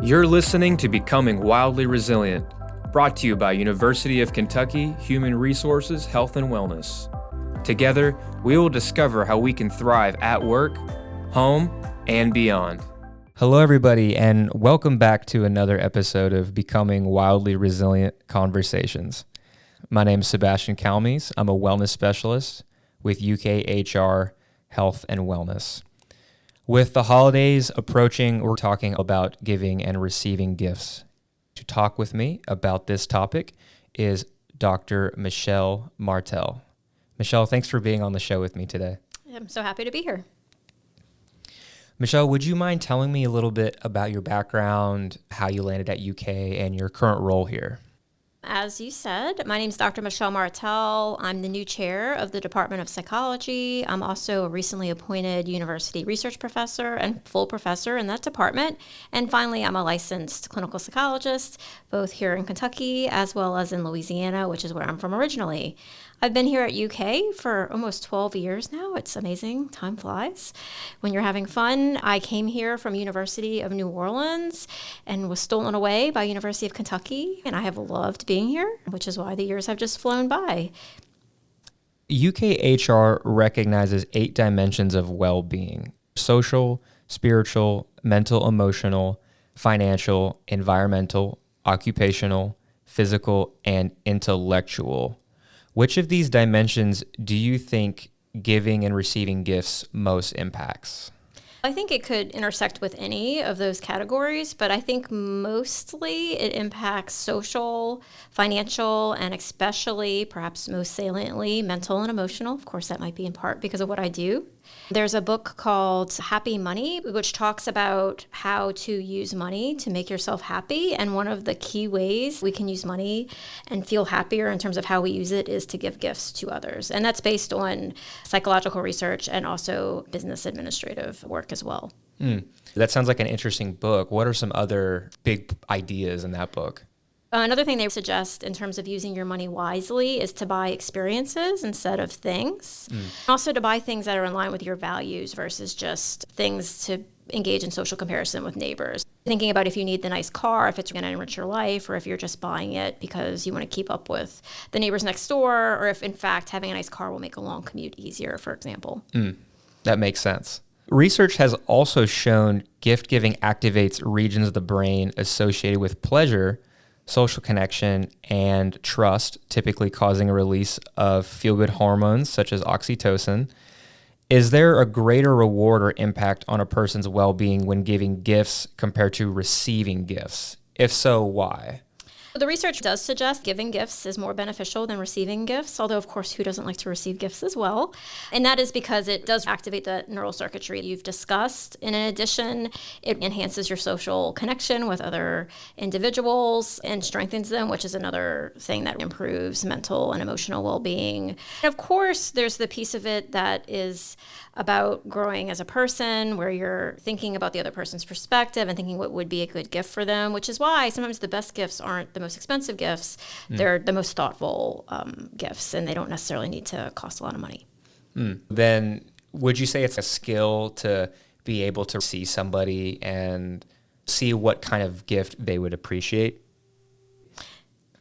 You're listening to Becoming Wildly Resilient, brought to you by University of Kentucky Human Resources, Health and Wellness. Together, we will discover how we can thrive at work, home, and beyond. Hello, everybody, and welcome back to another episode of Becoming Wildly Resilient Conversations. My name is Sebastian Calmes. I'm a wellness specialist with UKHR Health and Wellness. With the holidays approaching, we're talking about giving and receiving gifts. To talk with me about this topic is Dr. Michelle Martel. Michelle, thanks for being on the show with me today. I'm so happy to be here. Michelle, would you mind telling me a little bit about your background, how you landed at UK, and your current role here? As you said, my name is Dr. Michelle Martel. I'm the new chair of the Department of Psychology. I'm also a recently appointed university research professor and full professor in that department. And finally, I'm a licensed clinical psychologist, both here in Kentucky as well as in Louisiana, which is where I'm from originally. I've been here at UK for almost 12 years now. It's amazing. Time flies when you're having fun. I came here from University of New Orleans and was stolen away by University of Kentucky. And I have loved being here, which is why the years have just flown by. UKHR recognizes 8 dimensions of well-being: social, spiritual, mental, emotional, financial, environmental, occupational, physical, and intellectual. Which of these dimensions do you think giving and receiving gifts most impacts? I think it could intersect with any of those categories, but I think mostly it impacts social, financial, and especially, perhaps most saliently, mental and emotional. Of course, that might be in part because of what I do. There's a book called Happy Money, which talks about how to use money to make yourself happy. And one of the key ways we can use money and feel happier in terms of how we use it is to give gifts to others. And that's based on psychological research and also business administrative work as well. That sounds like an interesting book. What are some other big ideas in that book? Another thing they suggest in terms of using your money wisely is to buy experiences instead of things. Also to buy things that are in line with your values versus just things to engage in social comparison with neighbors. Thinking about if you need the nice car, if it's going to enrich your life, or if you're just buying it because you want to keep up with the neighbors next door, or if in fact having a nice car will make a long commute easier, for example. That makes sense. Research has also shown gift giving activates regions of the brain associated with pleasure, social connection, and trust, typically causing a release of feel-good hormones such as oxytocin. Is there a greater reward or impact on a person's well-being when giving gifts compared to receiving gifts? If so, why? The research does suggest giving gifts is more beneficial than receiving gifts, although, of course, who doesn't like to receive gifts as well? And that is because it does activate the neural circuitry you've discussed. And in addition, it enhances your social connection with other individuals and strengthens them, which is another thing that improves mental and emotional well-being. And of course, there's the piece of it that is about growing as a person, where you're thinking about the other person's perspective and thinking what would be a good gift for them, which is why sometimes the best gifts aren't the most expensive gifts. They're the most thoughtful gifts, and they don't necessarily need to cost a lot of money. Then would you say it's a skill to be able to see somebody and see what kind of gift they would appreciate?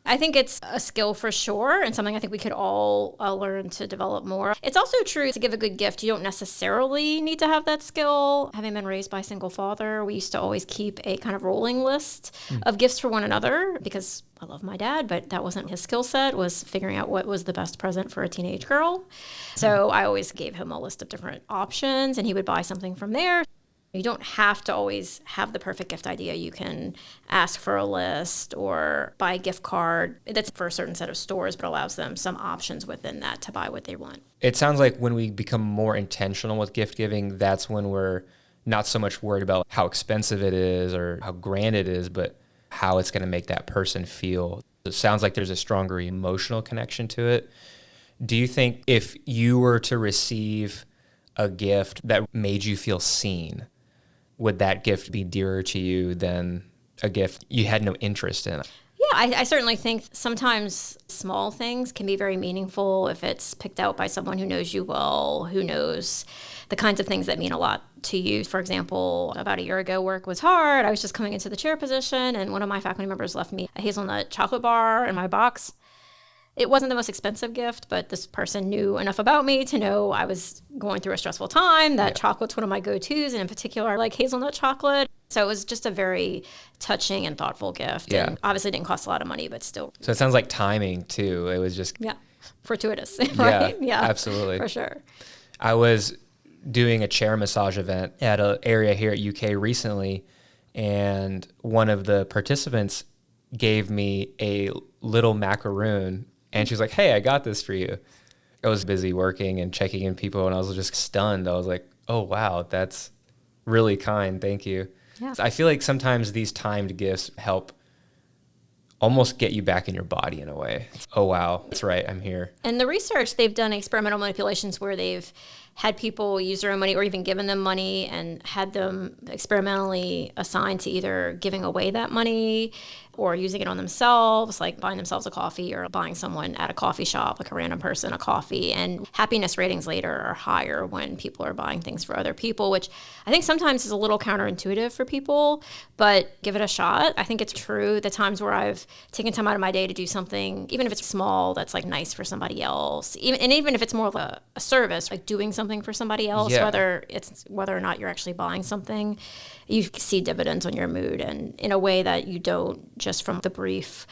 I think it's a skill for sure, and something I think we could all learn to develop more. It's also true to give a good gift, you don't necessarily need to have that skill. Having been raised by a single father, we used to always keep a kind of rolling list of gifts for one another because I love my dad, but that wasn't his skill set, was figuring out what was the best present for a teenage girl. So I always gave him a list of different options, and he would buy something from there. You don't have to always have the perfect gift idea. You can ask for a list or buy a gift card that's for a certain set of stores, but allows them some options within that to buy what they want. It sounds like when we become more intentional with gift giving, that's when we're not so much worried about how expensive it is or how grand it is, but how it's going to make that person feel. It sounds like there's a stronger emotional connection to it. Do you think if you were to receive a gift that made you feel seen, would that gift be dearer to you than a gift you had no interest in? Yeah, I certainly think sometimes small things can be very meaningful if it's picked out by someone who knows you well, who knows the kinds of things that mean a lot to you. For example, about a year ago, work was hard. I was just coming into the chair position, and one of my faculty members left me a hazelnut chocolate bar in my box. It wasn't the most expensive gift, but this person knew enough about me to know I was going through a stressful time, that chocolate's one of my go-tos, and in particular, I like hazelnut chocolate. So it was just a very touching and thoughtful gift. Yeah. And obviously it didn't cost a lot of money, but still. So it sounds like timing too. It was just Fortuitous, right? Yeah, absolutely. For sure. I was doing a chair massage event at an area here at UK recently, and one of the participants gave me a little macaroon, and she was like, "Hey, I got this for you." I was busy working and checking in people, and I was just stunned. I was like, "Oh, wow, that's really kind. Thank you." Yeah. I feel like sometimes these timed gifts help almost get you back in your body in a way. Oh, wow, that's right, I'm here. And the research, they've done experimental manipulations where they've had people use their own money or even given them money and had them experimentally assigned to either giving away that money or using it on themselves, like buying themselves a coffee or buying someone at a coffee shop, like a random person, a coffee. And happiness ratings later are higher when people are buying things for other people, which I think sometimes is a little counterintuitive for people, but give it a shot. I think it's true. The times where I've taken time out of my day to do something, even if it's small, that's like nice for somebody else, even if it's more of a service, like doing something for somebody else, whether or not you're actually buying something, you see dividends on your mood, and in a way that you don't just from the brief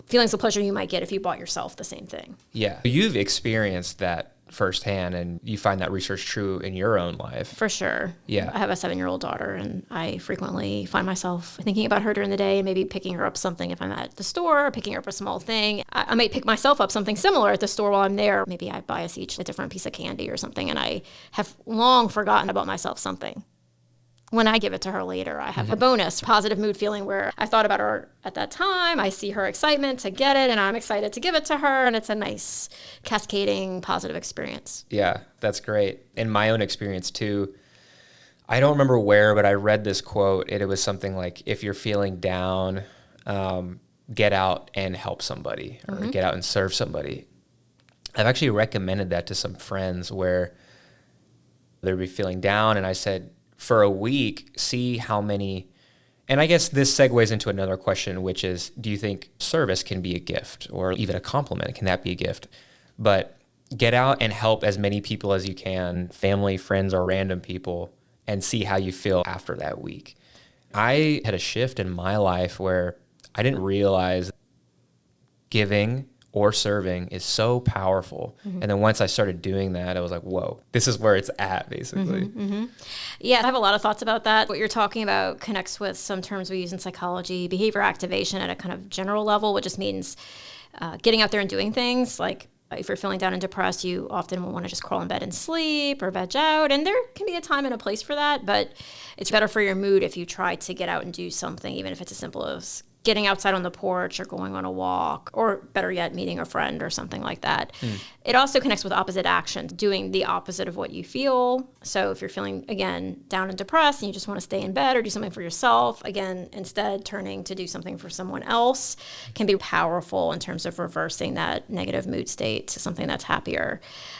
feelings of pleasure you might get if you bought yourself the same thing. Yeah. You've experienced that firsthand, and you find that research true in your own life. For sure. Yeah. I have a 7-year-old daughter, and I frequently find myself thinking about her during the day, maybe picking her up something if I'm at the store, or picking her up a small thing. I might pick myself up something similar at the store while I'm there. Maybe I buy us each a different piece of candy or something, and I have long forgotten about myself something. When I give it to her later, I have a bonus positive mood feeling where I thought about her at that time. I see her excitement to get it, and I'm excited to give it to her. And it's a nice cascading positive experience. Yeah, that's great. In my own experience too, I don't remember where, but I read this quote, and it was something like, if you're feeling down, get out and help somebody, or get out and serve somebody. I've actually recommended that to some friends where they'd be feeling down, and I said, for a week, see how many, and I guess this segues into another question, which is, do you think service can be a gift, or even a compliment? Can that be a gift? But get out and help as many people as you can, family, friends, or random people, and see how you feel after that week. I had a shift in my life where I didn't realize giving or serving is so powerful. And then once I started doing that, I was like, whoa, this is where it's at, basically. Yeah, I have a lot of thoughts about that. What you're talking about connects with some terms we use in psychology, behavior activation at a kind of general level, which just means getting out there and doing things. Like if you're feeling down and depressed, you often will want to just crawl in bed and sleep or veg out. And there can be a time and a place for that, but it's better for your mood if you try to get out and do something, even if it's as simple as getting outside on the porch or going on a walk, or better yet, meeting a friend or something like that. It also connects with opposite actions, doing the opposite of what you feel. So if you're feeling, again, down and depressed and you just want to stay in bed or do something for yourself, again, instead turning to do something for someone else can be powerful in terms of reversing that negative mood state to something that's happier.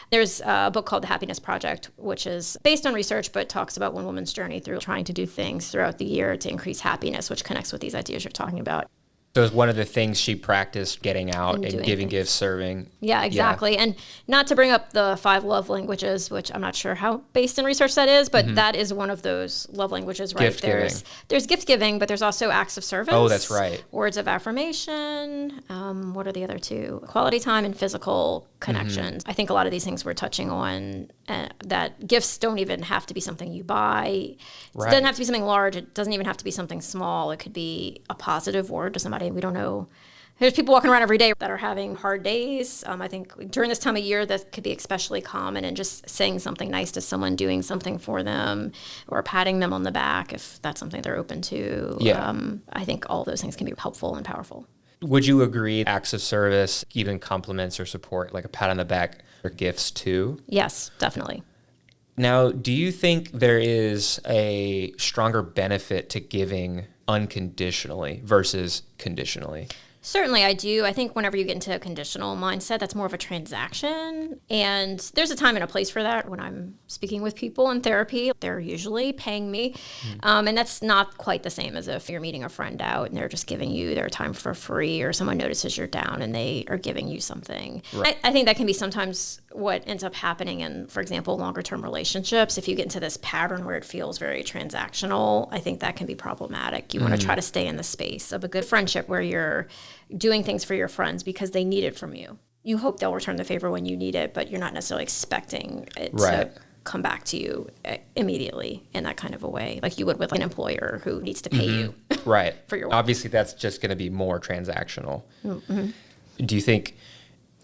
There's a book called The Happiness Project, which is based on research, but talks about one woman's journey through trying to do things throughout the year to increase happiness, which connects with these ideas you're talking about. So it's one of the things she practiced, getting out and giving gifts, serving. Yeah, exactly. Yeah. And not to bring up the 5 love languages, which I'm not sure how based in research that is, but that is one of those love languages, right? Gift giving. There's gift giving, but there's also acts of service. Oh, that's right. Words of affirmation. What are the other 2? Quality time and physical connections. I think a lot of these things we're touching on, that gifts don't even have to be something you buy. Right. It doesn't have to be something large. It doesn't even have to be something small. It could be a positive word to somebody. We don't know. There's people walking around every day that are having hard days. I think during this time of year, that could be especially common, and just saying something nice to someone, doing something for them, or patting them on the back if that's something they're open to. Yeah. I think all those things can be helpful and powerful. Would you agree acts of service, even compliments or support, like a pat on the back, are gifts too? Yes, definitely. Now, do you think there is a stronger benefit to giving unconditionally versus conditionally? Certainly I do. I think whenever you get into a conditional mindset, that's more of a transaction. And there's a time and a place for that. When I'm speaking with people in therapy, they're usually paying me. And that's not quite the same as if you're meeting a friend out and they're just giving you their time for free, or someone notices you're down and they are giving you something. Right. I think that can be sometimes what ends up happening in, for example, longer term relationships. If you get into this pattern where it feels very transactional, I think that can be problematic. You want to try to stay in the space of a good friendship where you're doing things for your friends because they need it from you. You hope they'll return the favor when you need it, but you're not necessarily expecting it to come back to you immediately in that kind of a way, like you would with an employer who needs to pay you. Right. For your work. Obviously, that's just going to be more transactional. Do you think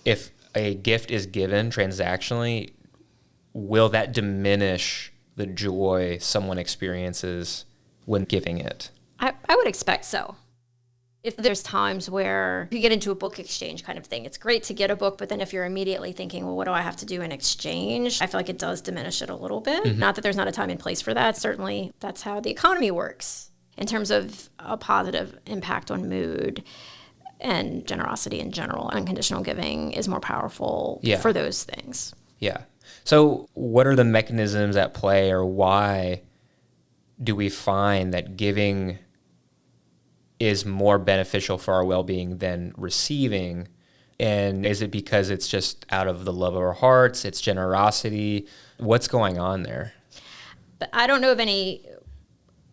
if a gift is given transactionally, will that diminish the joy someone experiences when giving it? I would expect so. If there's times where you get into a book exchange kind of thing, it's great to get a book, but then if you're immediately thinking, well, what do I have to do in exchange? I feel like it does diminish it a little bit. Not that there's not a time and place for that. Certainly, that's how the economy works in terms of a positive impact on mood and generosity in general. Unconditional giving is more powerful for those things. Yeah. So what are the mechanisms at play, or why do we find that giving is more beneficial for our well-being than receiving? And is it because it's just out of the love of our hearts, it's generosity? What's going on there? But I don't know of any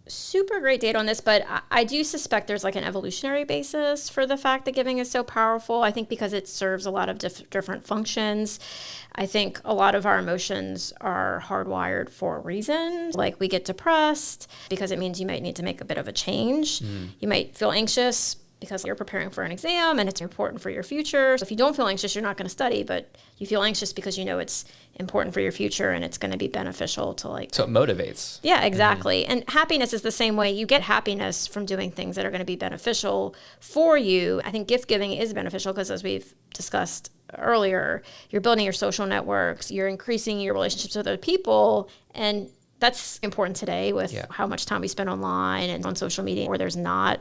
super great data on this, but I do suspect there's like an evolutionary basis for the fact that giving is so powerful. I think because it serves a lot of different functions. I think a lot of our emotions are hardwired for a reason. Like we get depressed because it means you might need to make a bit of a change. You might feel anxious because you're preparing for an exam and it's important for your future. So if you don't feel anxious, you're not going to study, but you feel anxious because you know it's important for your future and it's going to be beneficial to like... So it motivates. Yeah, exactly. And happiness is the same way. You get happiness from doing things that are going to be beneficial for you. I think gift giving is beneficial because, as we've discussed earlier, you're building your social networks, you're increasing your relationships with other people, and that's important today with how much time we spend online and on social media where there's not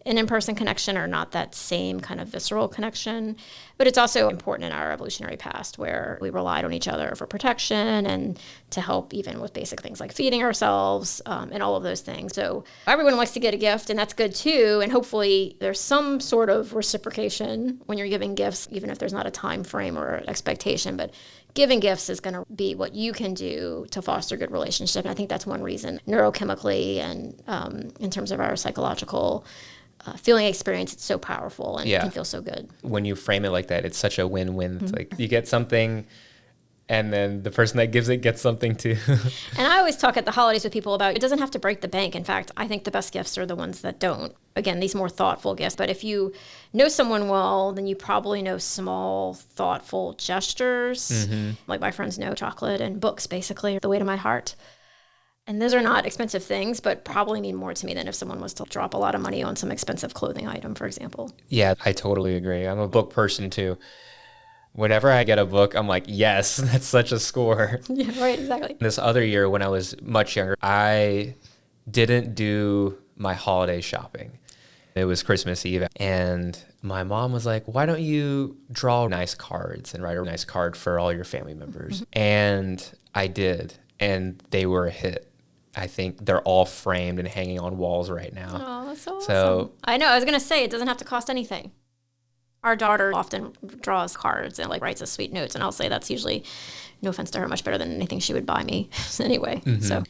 an in-person connection or not that same kind of visceral connection. But it's also important in our evolutionary past where we relied on each other for protection and to help even with basic things like feeding ourselves and all of those things. So everyone likes to get a gift, and that's good too. And hopefully there's some sort of reciprocation when you're giving gifts, even if there's not a time frame or expectation. But giving gifts is going to be what you can do to foster good relationship. And I think that's one reason neurochemically and in terms of our psychological feeling experience, it's so powerful and it can feel so good. When you frame it like that, it's such a win-win. It's like you get something and then the person that gives it gets something too. And I always talk at the holidays with people about it doesn't have to break the bank. In fact, I think the best gifts are the ones that don't. Again, these more thoughtful gifts. But if you know someone well, then you probably know small, thoughtful gestures. Like my friends know chocolate and books, basically, the way to my heart. And those are not expensive things, but probably mean more to me than if someone was to drop a lot of money on some expensive clothing item, for example. Yeah, I totally agree. I'm a book person too. Whenever I get a book, I'm like, yes, that's such a score. Yeah, right, exactly. This other year when I was much younger, I didn't do my holiday shopping. It was Christmas Eve, and my mom was like, why don't you draw nice cards and write a nice card for all your family members? And I did, and they were a hit. I think they're all framed and hanging on walls right now. Oh, that's so awesome. I know. I was going to say, it doesn't have to cost anything. Our daughter often draws cards and like writes us sweet notes. And I'll say that's usually, no offense to her, much better than anything she would buy me anyway. So,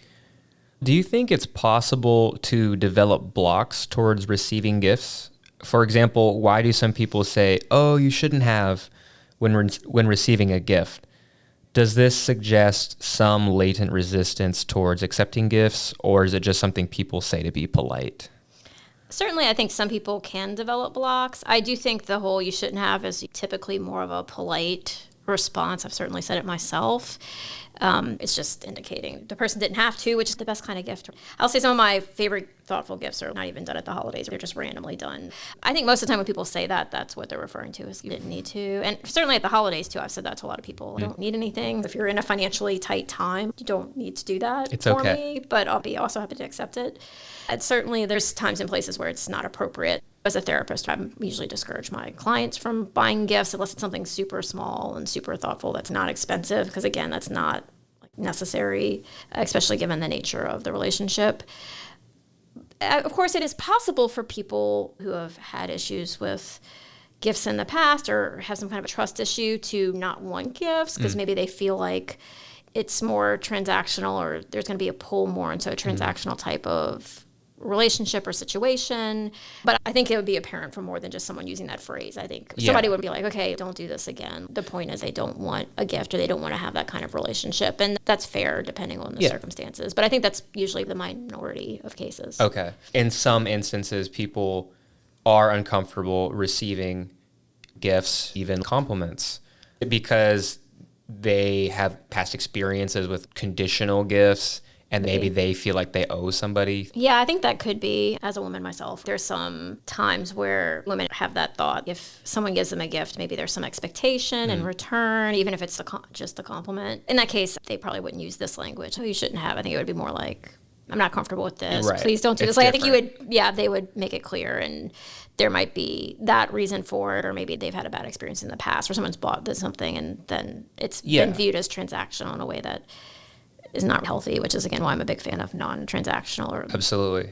do you think it's possible to develop blocks towards receiving gifts? For example, why do some people say, oh, you shouldn't have when receiving a gift? Does this suggest some latent resistance towards accepting gifts, or is it just something people say to be polite? Certainly, I think some people can develop blocks. I do think the whole you shouldn't have is typically more of a polite response. I've certainly said it myself. It's just indicating the person didn't have to, which is the best kind of gift. I'll say some of my favorite thoughtful gifts are not even done at the holidays. They're just randomly done. I think most of the time when people say that, that's what they're referring to is you didn't need to. And certainly at the holidays too, I've said that to a lot of people. You don't need anything. If you're in a financially tight time, you don't need to do that for me, but I'll be also happy to accept it. And certainly there's times and places where it's not appropriate. As a therapist, I usually discourage my clients from buying gifts unless it's something super small and super thoughtful that's not expensive, because again, that's not necessary, especially given the nature of the relationship. Of course, it is possible for people who have had issues with gifts in the past or have some kind of a trust issue to not want gifts because maybe they feel like it's more transactional or there's going to be a pull more into a transactional type of relationship or situation. But I think it would be apparent from more than just someone using that phrase. I think somebody would be like, okay, don't do this again. The point is they don't want a gift or they don't want to have that kind of relationship. And that's fair depending on the circumstances. But I think that's usually the minority of cases. Okay. In some instances, people are uncomfortable receiving gifts, even compliments, because they have past experiences with conditional gifts and maybe they feel like they owe somebody. Yeah, I think that could be. As a woman myself, there's some times where women have that thought. If someone gives them a gift, maybe there's some expectation in return, even if it's just a compliment. In that case, they probably wouldn't use this language. Oh, you shouldn't have. I think it would be more like, I'm not comfortable with this. Right. Please don't do this. Like, I think they would make it clear, and there might be that reason for it, or maybe they've had a bad experience in the past, or someone's bought something and then it's been viewed as transactional in a way that is not healthy, which is, again, why I'm a big fan of non-transactional or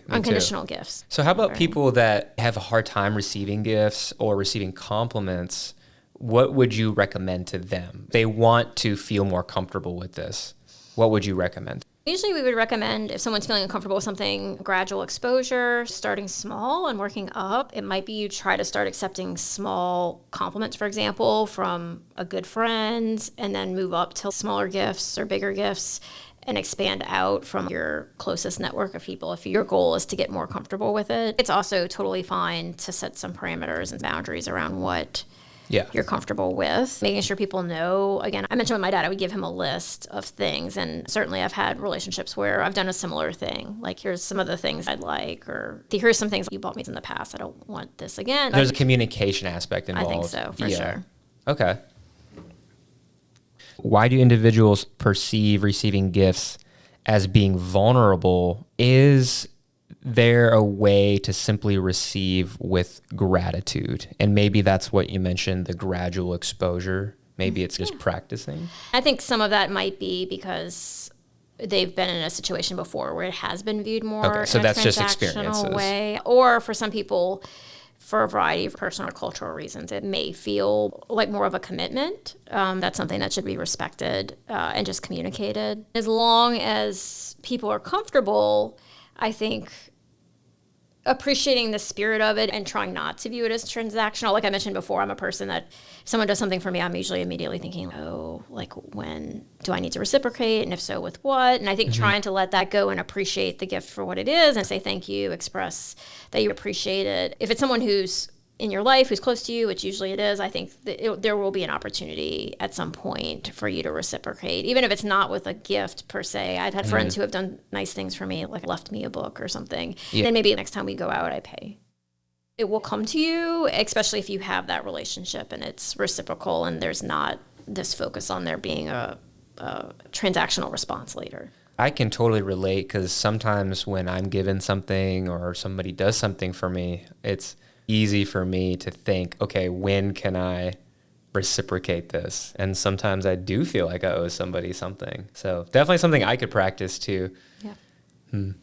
unconditional gifts. So how about people that have a hard time receiving gifts or receiving compliments? What would you recommend to them? They want to feel more comfortable with this. What would you recommend? Usually we would recommend, if someone's feeling uncomfortable with something, gradual exposure, starting small and working up. It might be you try to start accepting small compliments, for example, from a good friend, and then move up to smaller gifts or bigger gifts and expand out from your closest network of people if your goal is to get more comfortable with it. It's also totally fine to set some parameters and boundaries around what you're comfortable with, making sure people know. Again, I mentioned with my dad, I would give him a list of things, and certainly I've had relationships where I've done a similar thing. Like, here's some of the things I'd like, or here's some things you bought me in the past. I don't want this again. There's a communication aspect involved. I think so, for sure. Okay. Why do individuals perceive receiving gifts as being vulnerable? Is there a way to simply receive with gratitude? And maybe that's what you mentioned, the gradual exposure. Maybe it's just practicing. I think some of that might be because they've been in a situation before where it has been viewed more in a that's just transactional experiences. way. Or for some people, for a variety of personal or cultural reasons, it may feel like more of a commitment. That's something that should be respected and just communicated. As long as people are comfortable, I think appreciating the spirit of it and trying not to view it as transactional. Like I mentioned before, I'm a person that if someone does something for me, I'm usually immediately thinking, oh, like, when do I need to reciprocate? And if so, with what? And I think trying to let that go and appreciate the gift for what it is and say thank you, express that you appreciate it. If it's someone who's in your life, who's close to you, which usually it is, I think there will be an opportunity at some point for you to reciprocate, even if it's not with a gift per se. I've had friends who have done nice things for me, like left me a book or something. Yeah. Then maybe next time we go out, I pay. It will come to you, especially if you have that relationship and it's reciprocal and there's not this focus on there being a transactional response later. I can totally relate, because sometimes when I'm given something or somebody does something for me, it's easy for me to think, okay, when can I reciprocate this? And sometimes I do feel like I owe somebody something. So definitely something I could practice too. Yeah.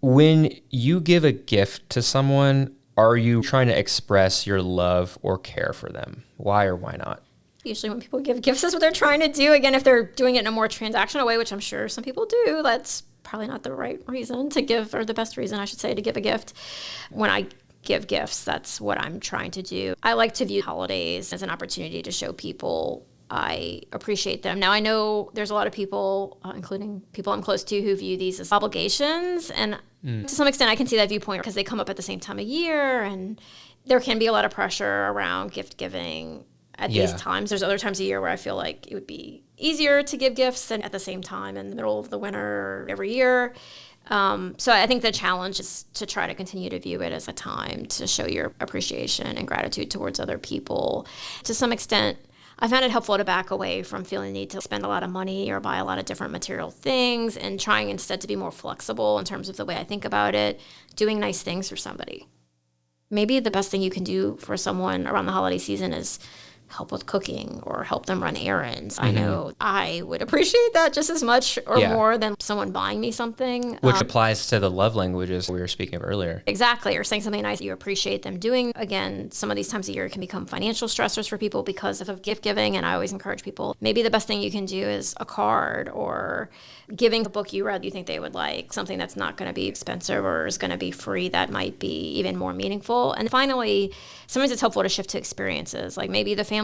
When you give a gift to someone, are you trying to express your love or care for them? Why or why not? Usually when people give gifts, that's what they're trying to do. Again, if they're doing it in a more transactional way, which I'm sure some people do, that's probably not the right reason to give, or the best reason, I should say, to give a gift. When I give gifts, that's what I'm trying to do. I like to view holidays as an opportunity to show people I appreciate them. Now, I know there's a lot of people, including people I'm close to, who view these as obligations. And to some extent, I can see that viewpoint because they come up at the same time of year, and there can be a lot of pressure around gift giving at these times. There's other times of year where I feel like it would be easier to give gifts than at the same time in the middle of the winter every year. So I think the challenge is to try to continue to view it as a time to show your appreciation and gratitude towards other people. To some extent, I found it helpful to back away from feeling the need to spend a lot of money or buy a lot of different material things, and trying instead to be more flexible in terms of the way I think about it, doing nice things for somebody. Maybe the best thing you can do for someone around the holiday season is help with cooking or help them run errands. I know I would appreciate that just as much or more than someone buying me something. Which applies to the love languages we were speaking of earlier. Exactly. Or saying something nice that you appreciate them doing. Again, some of these times of year can become financial stressors for people because of gift giving. And I always encourage people, maybe the best thing you can do is a card or giving a book you read you think they would like, something that's not going to be expensive or is going to be free that might be even more meaningful. And finally, sometimes it's helpful to shift to experiences. Like maybe the family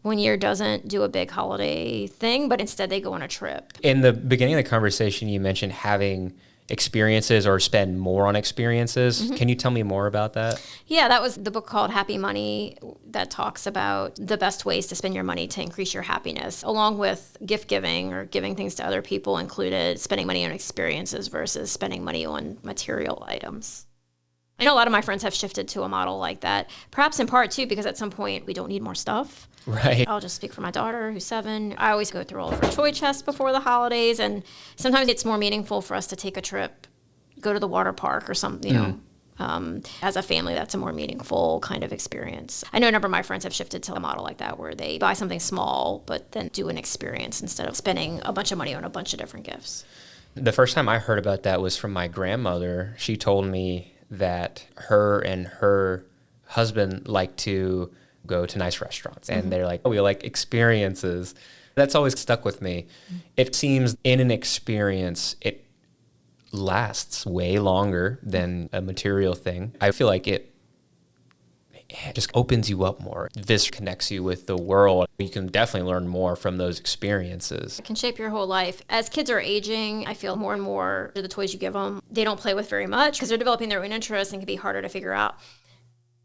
one year doesn't do a big holiday thing, but instead they go on a trip. In the beginning of the conversation, you mentioned having experiences or spend more on experiences. Can you tell me more about that? Yeah, that was the book called Happy Money that talks about the best ways to spend your money to increase your happiness, along with gift giving or giving things to other people included spending money on experiences versus spending money on material items. I know a lot of my friends have shifted to a model like that, perhaps in part too, because at some point we don't need more stuff. Right. I'll just speak for my daughter who's 7. I always go through all of her toy chest before the holidays. And sometimes it's more meaningful for us to take a trip, go to the water park or something, you know, as a family, that's a more meaningful kind of experience. I know a number of my friends have shifted to a model like that where they buy something small, but then do an experience instead of spending a bunch of money on a bunch of different gifts. The first time I heard about that was from my grandmother. She told me that her and her husband like to go to nice restaurants. And they're like, oh, we like experiences. That's always stuck with me. It seems in an experience, it lasts way longer than a material thing. I feel like it just opens you up more. This connects you with the world. You can definitely learn more from those experiences. It can shape your whole life. As kids are aging, I feel more and more the toys you give them, they don't play with very much because they're developing their own interests and can be harder to figure out.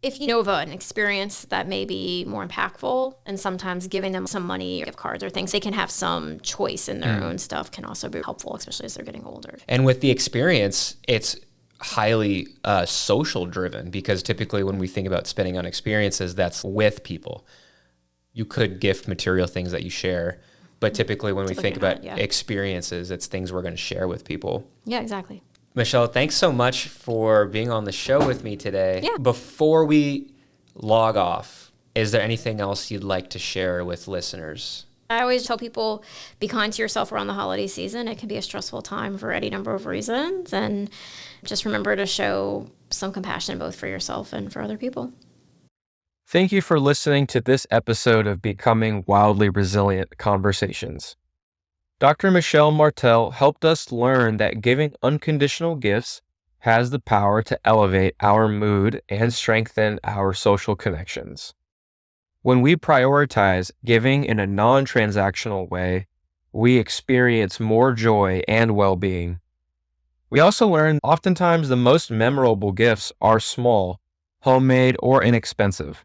If you know of an experience that may be more impactful, and sometimes giving them some money or gift cards or things, they can have some choice in their own stuff can also be helpful, especially as they're getting older. And with the experience, it's highly social driven because typically when we think about spending on experiences, that's with people. You could gift material things that you share, but typically when we think about experiences, it's things we're going to share with people. Yeah, exactly. Michelle, thanks so much for being on the show with me today. Yeah. Before we log off, is there anything else you'd like to share with listeners? I always tell people, be kind to yourself around the holiday season. It can be a stressful time for any number of reasons. And just remember to show some compassion both for yourself and for other people. Thank you for listening to this episode of Becoming Wildly Resilient Conversations. Dr. Michelle Martel helped us learn that giving unconditional gifts has the power to elevate our mood and strengthen our social connections. When we prioritize giving in a non-transactional way, we experience more joy and well-being. We also learned oftentimes the most memorable gifts are small, homemade, or inexpensive.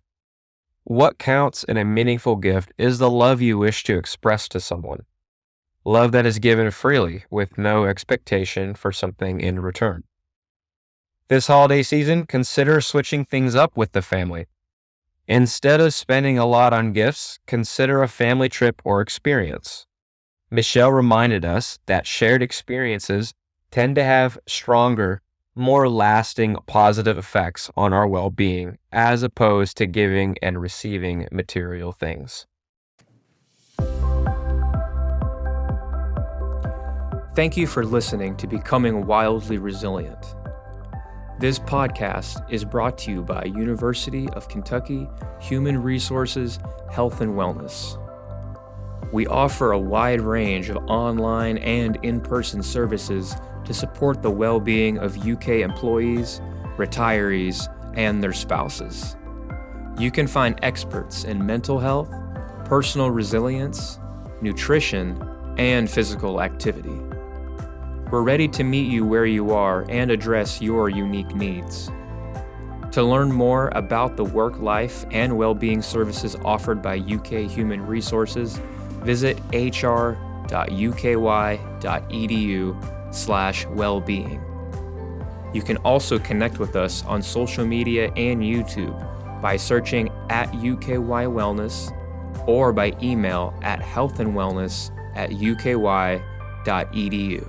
What counts in a meaningful gift is the love you wish to express to someone. Love that is given freely with no expectation for something in return. This holiday season, consider switching things up with the family. Instead of spending a lot on gifts, consider a family trip or experience. Michelle reminded us that shared experiences tend to have stronger, more lasting positive effects on our well-being as opposed to giving and receiving material things. Thank you for listening to Becoming Wildly Resilient. This podcast is brought to you by University of Kentucky Human Resources, Health and Wellness. We offer a wide range of online and in-person services to support the well-being of UK employees, retirees, and their spouses. You can find experts in mental health, personal resilience, nutrition, and physical activity. We're ready to meet you where you are and address your unique needs. To learn more about the work, life, and well-being services offered by UK Human Resources, visit hr.uky.edu/wellbeing. You can also connect with us on social media and YouTube by searching @UKY Wellness or by email at healthandwellness@uky.edu.